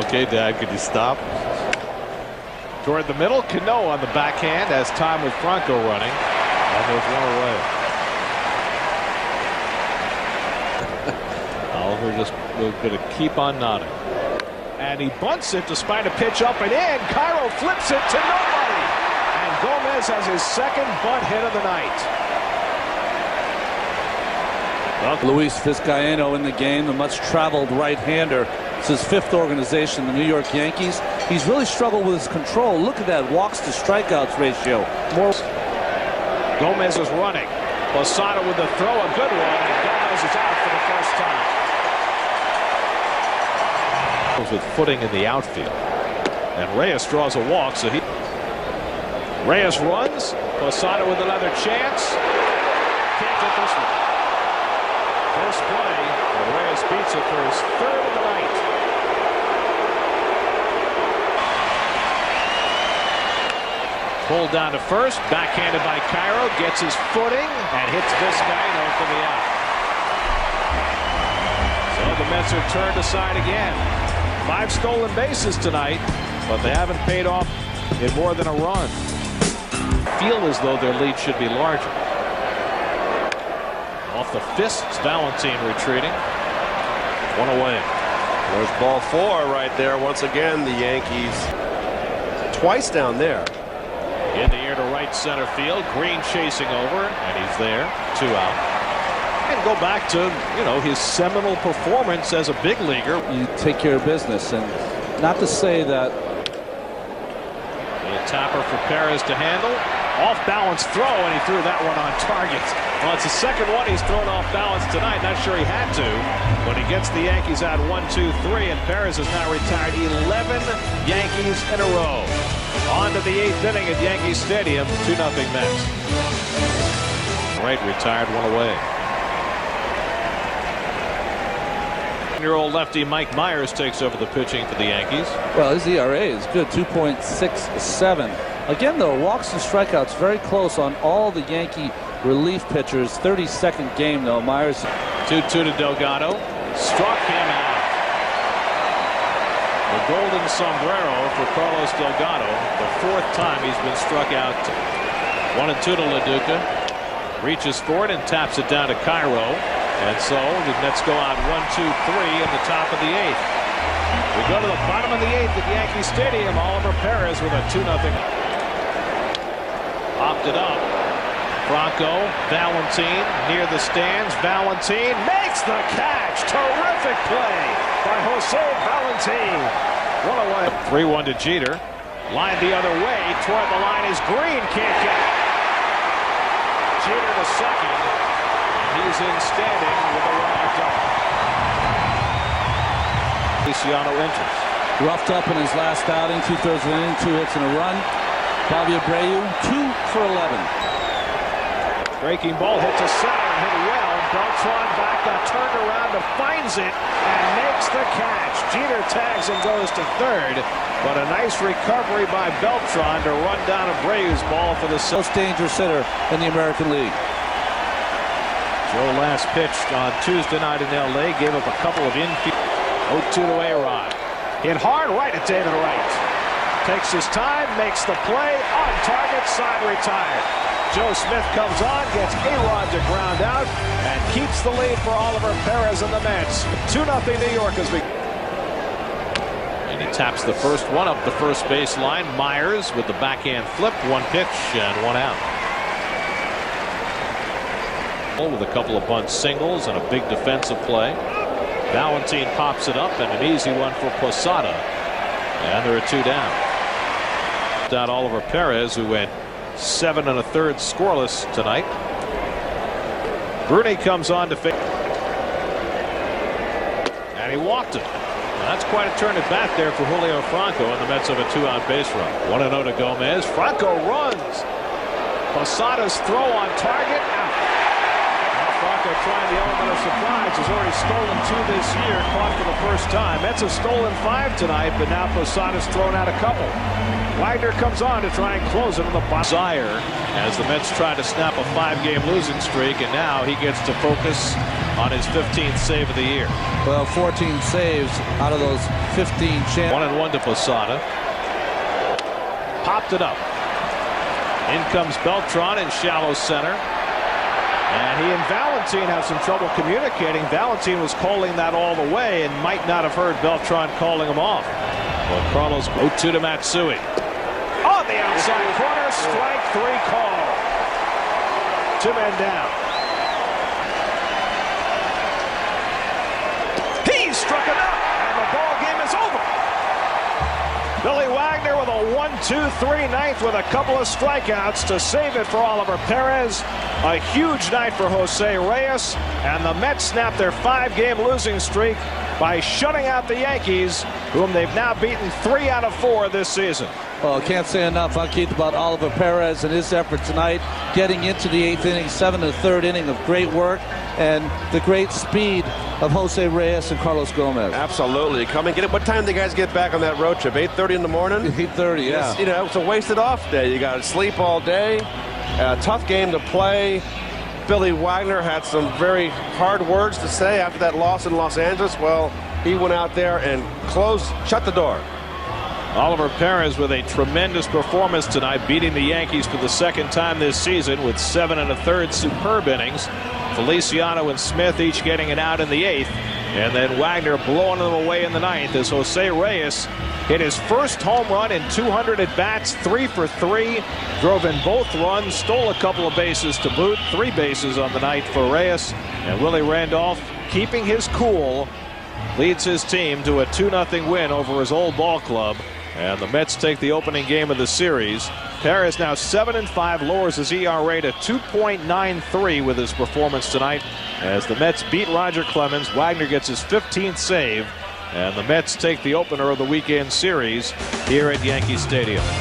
Okay, Dad, could you stop? Toward the middle, Cano on the backhand as time with Franco running. And there's one away. Oliver just going to keep on nodding. And he bunts it despite a pitch up and in. Cairo flips it to nobody. And Gomez has his second bunt hit of the night. Luis Vizcaino in the game, the much-traveled right-hander. It's his fifth organization, the New York Yankees. He's really struggled with his control. Look at that walks to strikeouts ratio. Gomez is running. Posada with the throw, a good one, and Gomez is out for the first time. With footing in the outfield. And Reyes draws a walk, so Reyes runs. Posada with another chance. Can't get this one. First play, and Reyes beats it for his third of the night. Pulled down to first, backhanded by Cairo, gets his footing, and hits Vizcaino for the out. So the Mets are turned aside again. 5 stolen bases tonight, but they haven't paid off in more than a run. Feel as though their lead should be larger. Off the fists, Valentin retreating. One away. There's ball 4 right there. Once again, the Yankees twice down there. In the air to right center field. Green chasing over, and he's there. 2 out. And go back to, his seminal performance as a big leaguer. You take care of business, and not to say that. A tapper for Perez to handle. Off balance throw, and he threw that one on target. Well, it's the second one he's thrown off balance tonight. Not sure he had to, but he gets the Yankees out 1-2-3, and Perez has now retired 11 Yankees in a row. On to the 8th inning at Yankee Stadium. 2-0 Mets. Wright retired, 1 away. 9-year-old lefty Mike Myers takes over the pitching for the Yankees. Well, his ERA is good, 2.67. Again, though, walks and strikeouts very close on all the Yankee relief pitchers. 32nd game, though. Myers. 2-2 to Delgado. Struck him out. The golden sombrero for Carlos Delgado. The 4th time he's been struck out. 1-2 to LaDuca. Reaches for it and taps it down to Cairo. And so the Mets go out 1-2-3 in the top of the 8th. We go to the bottom of the 8th at Yankee Stadium. Oliver Perez with a 2-0. Popped it up. Franco, Valentin near the stands. Valentin makes the catch. Terrific play by Jose Valentin. 1 away. 3-1 to Jeter. Line the other way. Toward the line is Green. Can't get it. Jeter to second. He's in standing with a run-out double. Feliciano enters. Roughed up in his last outing, 2/3 of an inning, 2 hits and a run. Bobby Abreu, 2 for 11. Breaking ball hit to center, hit well. Beltran back, turned around, finds it, and makes the catch. Jeter tags and goes to third, but a nice recovery by Beltran to run down Abreu's ball for the most dangerous hitter in the American League. Joe last pitched on Tuesday night in L.A. Gave up a couple of infield. 0-2 to A-Rod. Hit hard right at David Wright. Takes his time, makes the play, on target, side retired. Joe Smith comes on, gets A-Rod to ground out, and keeps the lead for Oliver Perez and the Mets. 2-0 New York as we. And he taps the first one up the first base line. Myers with the backhand flip, 1 pitch and 1 out. With a couple of bunt singles and a big defensive play. Valentin pops it up, and an easy one for Posada. And there are 2 down. Down Oliver Perez, who went 7 1/3 scoreless tonight. Bruni comes on to face. And he walked him. Now that's quite a turn at bat there for Julio Franco, and the Mets have a 2-out base run. 1-0 to Gomez. Franco runs. Posada's throw on target. Out. Franco trying the element of surprise. Has already stolen 2 this year, caught for the first time. Mets have stolen 5 tonight, but now Posada's thrown out a couple. Wagner comes on to try and close it on the desire as the Mets try to snap a 5-game losing streak, and now he gets to focus on his 15th save of the year. Well, 14 saves out of those 15 chances. 1-1 to Posada. Popped it up. In comes Beltran in shallow center. And he and Valentin have some trouble communicating. Valentin was calling that all the way and might not have heard Beltran calling him off. Well, Carlos 0-2 to Matsui. On the outside corner, strike 3 call. 2 men down. He struck it out, and the ball game is over. Billy Wagner with a 1-2-3 ninth with a couple of strikeouts to save it for Oliver Perez. A huge night for Jose Reyes, and the Mets snap their 5-game losing streak by shutting out the Yankees, whom they've now beaten 3 out of 4 this season. Well, can't say enough, Keith, about Oliver Perez and his effort tonight, getting into the 8th inning, 7 to the 3rd inning of great work, and the great speed of Jose Reyes and Carlos Gomez. Absolutely. Come and get it. What time do you guys get back on that road trip? 8:30 in the morning? 8:30, yeah. You know, it's a wasted off day. You got to sleep all day. Tough game to play. Billy Wagner had some very hard words to say after that loss in Los Angeles. Well, he went out there and shut the door. Oliver Perez with a tremendous performance tonight, beating the Yankees for the 2nd time this season with 7 1/3 superb innings. Feliciano and Smith each getting it out in the 8th, and then Wagner blowing them away in the 9th as Jose Reyes hit his first home run in 200 at-bats, 3 for 3, drove in both runs, stole a couple of bases to boot, 3 bases on the night for Reyes, and Willie Randolph, keeping his cool, leads his team to a 2-0 win over his old ball club. And the Mets take the opening game of the series. Perez now 7-5, lowers his ERA to 2.93 with his performance tonight. As the Mets beat Roger Clemens, Wagner gets his 15th save, and the Mets take the opener of the weekend series here at Yankee Stadium.